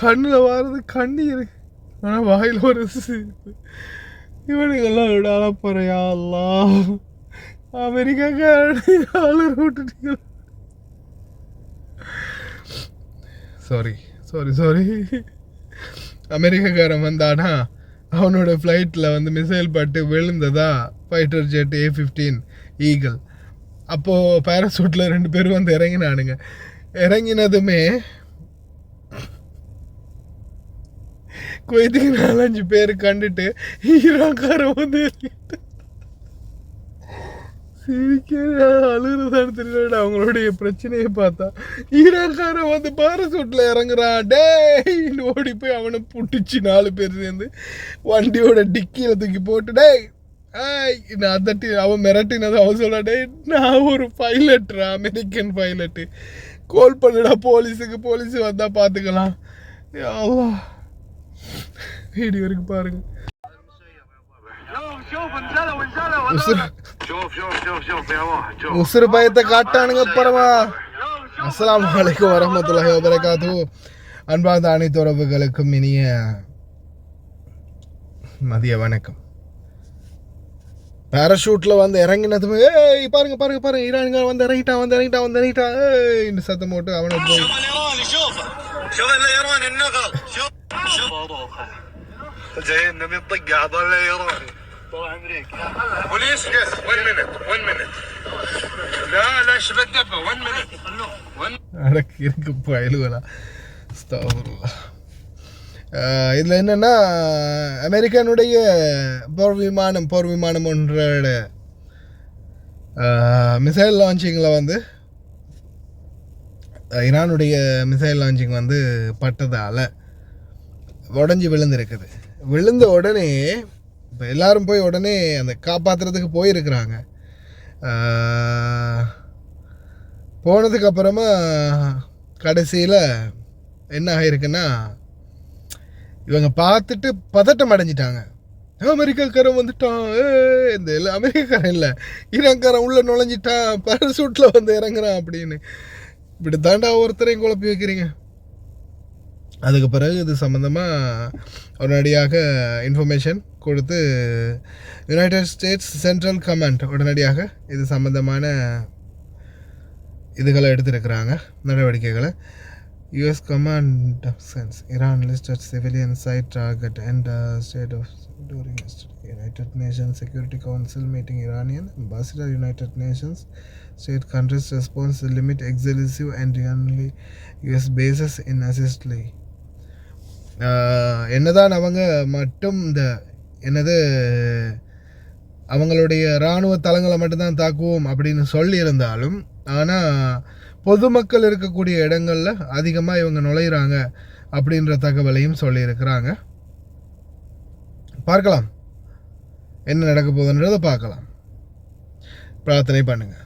கண்ணில் வர்றது கண்ணீர், ஆனால் வாயில் ஒரு சிரிப்பு. இவனுங்கெல்லாம் விடால போறியா எல்லாம் அமெரிக்காக்காரர் விட்டுட்டீங்க. Sorry sorry sorry. அமெரிக்காக்காரன் வந்தானா அவனோட ஃப்ளைட்டில் வந்து மிசைல் பட்டு விழுந்ததா ஃபைட்டர் ஜெட் A-15 ஈகிள். அப்போது பேராசூட்டில் 2 பேரும் வந்து இறங்கினானுங்க. இறங்கினதுமே குவைத்துக்கு 4-5 பேர் கண்டுட்டு ஈரான்காரன் வந்து அழுகுறதான்னு தெரியல. அவங்களுடைய பிரச்சனையை பார்த்தா ஈரான்காரன் வந்து பாராசூட்டில் இறங்குறான். டேய் ஓடி போய் அவனை புட்டிச்சு 4 பேர் சேர்ந்து வண்டியோட டிக்கியில் தூக்கி போட்டு டேய் நான் அதட்டி அவன் மிரட்டினது. அவன் சொல்ல டேய் நான் ஒரு பைலட்ரா, அமெரிக்கன் பைலட்டு, கால் பண்ணுடா போலீஸுக்கு, போலீஸ் வந்தால் பார்த்துக்கலாம். வீடியோ இருக்கு பாருங்க. உசுறு பயத்தை காட்டானுங்க பரமா. அஸ்ஸலாமு அலைக்கும் வரஹ்மத்துல்லாஹி வபரகாத்துஹு. அன்பார்ந்த அனைத்து உறவுகளுக்கும் இனிய மதிய வணக்கம். பேராஷூட்டில் வந்து இறங்கினதுமே பாருங்க பாருங்க பாருங்க ஈரான்கார வந்து இறங்கிட்டான் இந்த சத்தம் போட்டு அவனை போய் جايين نبي نطق هذول ايراني طلع امريكا بوليس جس 1 minute لا شبه الدبه 1 minute அடக்கு இருக்கு பயலுவலா. அஸ்தக்ஃபிருல்லாஹ். இதில் என்னென்னா அமெரிக்கனுடைய போர் விமானம் ஒன்றோட மிசைல் லான்ச்சிங்கில் வந்து ஈரானுடைய மிசைல் லான்ச்சிங் வந்து பட்டதால் உடஞ்சி விழுந்துருக்குது. விழுந்த உடனே இப்போ எல்லோரும் போய் உடனே அந்த காப்பாற்றுறதுக்கு போயிருக்கிறாங்க. போனதுக்கப்புறமா கடைசியில் என்ன ஆகிருக்குன்னா இவங்க பார்த்துட்டு பதட்டம் அடைஞ்சிட்டாங்க. அமெரிக்காக்காரன் வந்துட்டான், இந்த இல்லை அமெரிக்காக்காரன் இல்லை ஈரான்காரன் உள்ளே நுழைஞ்சிட்டான், பேராசூட்டில் வந்து இறங்குறான் அப்படின்னு. இப்படி தாண்டா ஒருத்தரையும் குழப்பி வைக்கிறீங்க. அதுக்கு பிறகு இது சம்மந்தமாக உடனடியாக இன்ஃபர்மேஷன் கொடுத்து யுனைடெட் ஸ்டேட்ஸ் சென்ட்ரல் கமாண்ட் உடனடியாக இது சம்மந்தமான இதுகளை எடுத்துருக்கிறாங்க, நடவடிக்கைகளை. US command sends Iran listed civilian site target and state of during yesterday United Nations Security Council meeting. Iranian ambassador United Nations state countries response to limit exclusive and only US bases in assistly. என்னதான் அவங்க மட்டும் இந்த அவங்களுடைய இராணுவ தளங்களை மட்டும்தான் தாக்குவோம் அப்படின்னு சொல்லியிருந்தாலும், ஆனால் பொதுமக்கள் இருக்கக்கூடிய இடங்களில் அதிகமாக இவங்க நுழையிறாங்க அப்படின்ற தகவலையும் சொல்லியிருக்கிறாங்க. பார்க்கலாம் என்ன நடக்க போகுதுன்றதை பார்க்கலாம். பிரார்த்தனை பண்ணுங்கள்.